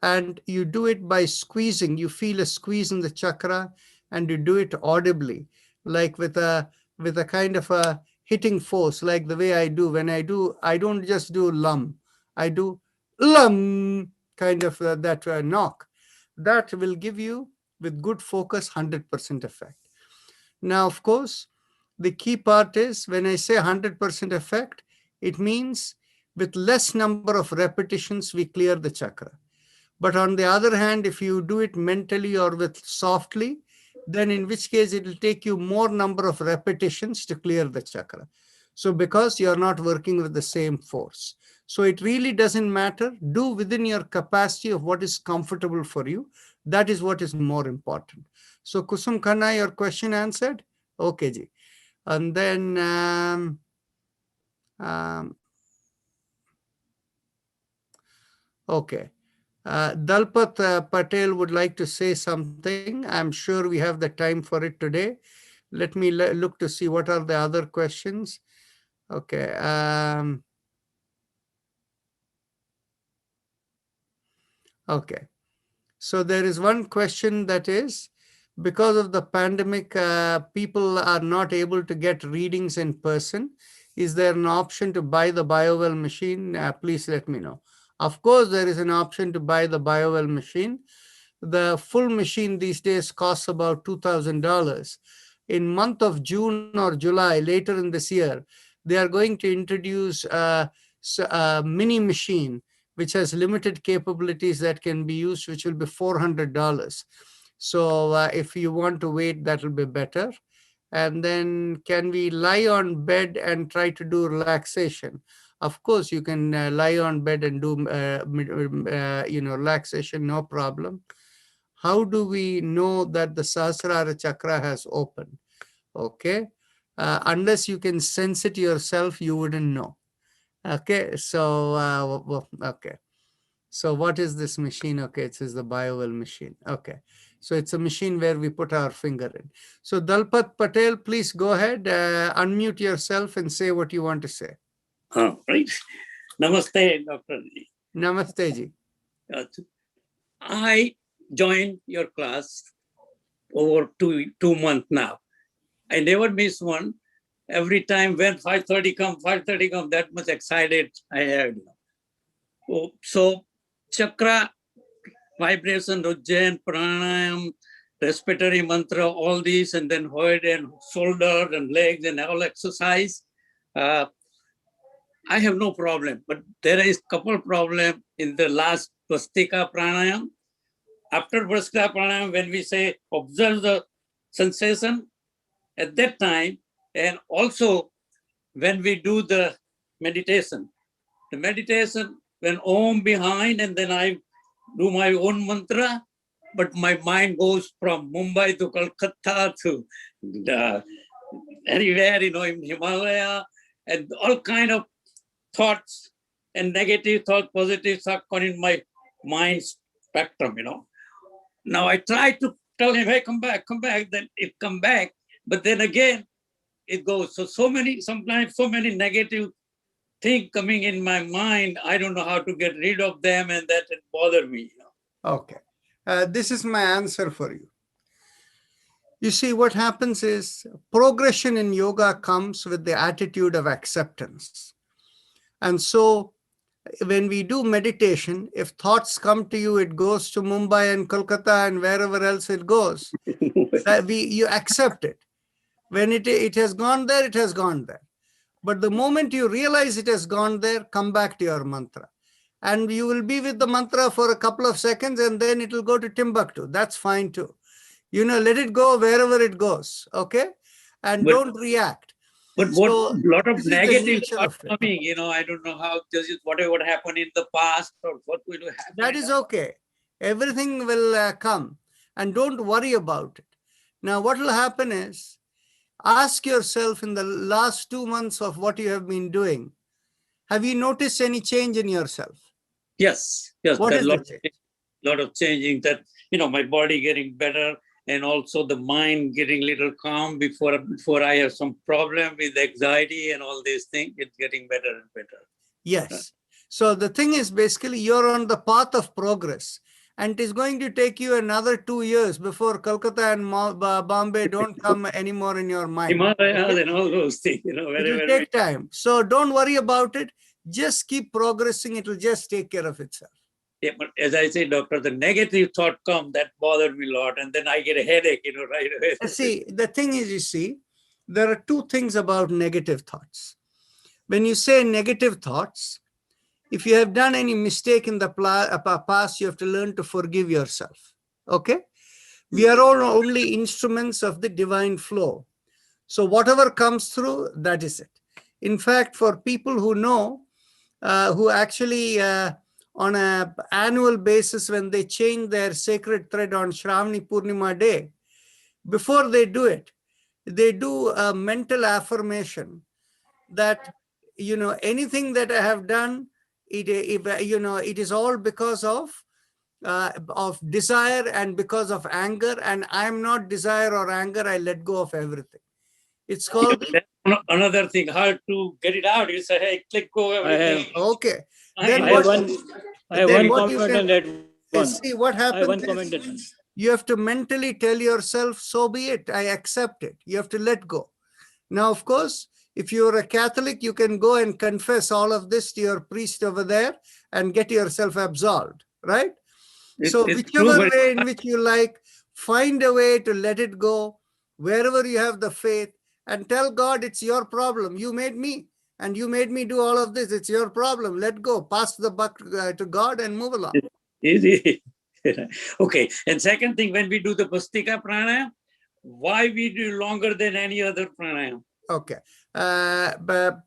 and you do it by squeezing, you feel a squeeze in the chakra and you do it audibly, like with a kind of a hitting force, like the way I do. When I do, I don't just do lum, I do lum, kind of that knock. That will give you, with good focus, 100% effect. Now, of course, the key part is when I say 100% effect, it means with less number of repetitions, we clear the chakra. But on the other hand, if you do it mentally or with softly, then in which case it will take you more number of repetitions to clear the chakra. So because you're not working with the same force. So it really doesn't matter. Do within your capacity of what is comfortable for you. That is what is more important. So Kusum Khanna, your question answered? Okay, ji. And then okay. Dalpat Patel would like to say something. I'm sure we have the time for it today. Let me look to see what are the other questions. Okay. Okay. So there is one question that is, because of the pandemic, people are not able to get readings in person. Is there an option to buy the BioWell machine? Please let me know. Of course, there is an option to buy the BioWell machine. The full machine these days costs about $2,000. In month of June or July, later in this year, they are going to introduce a mini machine which has limited capabilities that can be used, which will be $400. So if you want to wait, that will be better. And then can we lie on bed and try to do relaxation? Of course, you can lie on bed and do relaxation, no problem. How do we know that the Sahasrara chakra has opened? Okay. Unless you can sense it yourself, you wouldn't know. Okay. So, okay. So what is this machine? Okay, it says the BioWell machine. Okay, so it's a machine where we put our finger in. So Dalpat Patel, please go ahead, unmute yourself and say what you want to say. Right. Namaste, Dr. Namaste ji. I joined your class over two months now. I never miss one. Every time when 5:30 come, that much excited I had. So Chakra Vibration, Ujjain, Pranayama, Respiratory Mantra, all these, and then head and shoulder and legs and all exercise. I have no problem, but there is couple problem in the last Bhastrika Pranayama. After Bhastrika Pranayama, when we say observe the sensation at that time, and also when we do the meditation when Om behind, and then I do my own mantra, but my mind goes from Mumbai to Kolkata to anywhere, in Himalaya, and all kind of thoughts and negative thoughts, positive thoughts are in my mind spectrum, Now I try to tell him, hey, come back, then it come back, but then again, it goes. Sometimes so many negative things coming in my mind, I don't know how to get rid of them, and that it bother me. Okay, this is my answer for you. You see, what happens is progression in yoga comes with the attitude of acceptance. And so when we do meditation, if thoughts come to you, it goes to Mumbai and Kolkata and wherever else it goes. You accept it. When it has gone there, it has gone there. But the moment you realize it has gone there, come back to your mantra. And you will be with the mantra for a couple of seconds, and then it will go to Timbuktu. That's fine too. Let it go wherever it goes, okay? And don't react. But So, lot of negative nature thoughts of it. coming, I don't know how this is whatever happened in the past or what will happen. That is okay. Everything will come, and don't worry about it. Now, what will happen is, ask yourself in the last 2 months of what you have been doing, have you noticed any change in yourself? Yes. What There's is the change? lot of changing that, my body getting better, and also the mind getting little calm before I have some problem with anxiety and all these things. It's getting better and better. Yes. So the thing is, basically, you're on the path of progress, and it is going to take you another 2 years before Kolkata and Bombay don't come anymore in your mind. Himalayas and all those things, it will take time. So don't worry about it. Just keep progressing. It will just take care of itself. Yeah, but as I say, doctor, the negative thought come, that bothered me a lot, and then I get a headache, right away. See, the thing is, there are two things about negative thoughts. When you say negative thoughts, if you have done any mistake in the past, you have to learn to forgive yourself. Okay? We are all only instruments of the divine flow. So whatever comes through, that is it. In fact, for people who know, who actually on an annual basis, when they change their sacred thread on Shravani Purnima day, before they do it, they do a mental affirmation that, anything that I have done, it is all because of desire and because of anger, and I'm not desire or anger. I let go of everything. It's called another thing, hard to get it out. You say, hey, click go everything. Okay. Then I have one comment on that one. See what happens is, you have to mentally tell yourself, so be it. I accept it. You have to let go. Now, of course, if you're a Catholic, you can go and confess all of this to your priest over there and get yourself absolved, right? So whichever way in which you like, find a way to let it go, wherever you have the faith, and tell God it's your problem. You made me, and you made me do all of this. It's your problem. Let go. Pass the buck to God and move along. Easy. Okay. And second thing, when we do the Bhastrika Pranayama, why we do longer than any other pranayama? Okay. But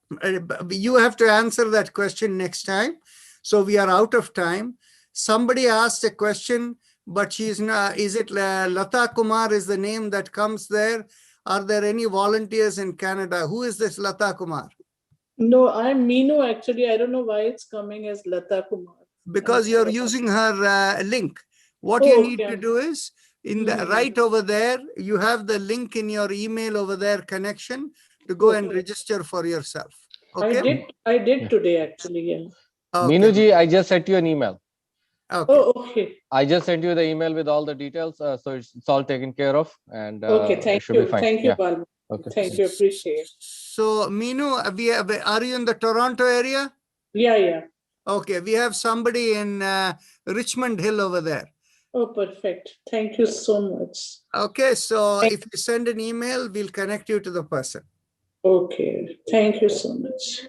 you have to answer that question next time. So we are out of time. Somebody asked a question, but she's not. Is it Lata Kumar is the name that comes there? Are there any volunteers in Canada? Who is this Lata Kumar? No, I'm Meenu actually. I don't know why it's coming as Lata Kumar. because you're using her link. What you need okay. to do is in the right over there, you have the link in your email over there connection to go and Okay. register for yourself. Okay. I did Yeah. today actually. Yeah. Okay. Meenuji, I just sent you an email. Okay. Oh, okay. I just sent you the email with all the details, so it's all taken care of, and Okay. it Thank should be you. fine. Thank you, Yeah. Bal. Okay. Thank you. Appreciate. So Meenu, are you in the Toronto area? Yeah. Yeah. Okay. We have somebody in Richmond Hill over there. Oh, perfect. Thank you so much. Okay. So if you send an email, we'll connect you to the person. Okay. Thank you so much.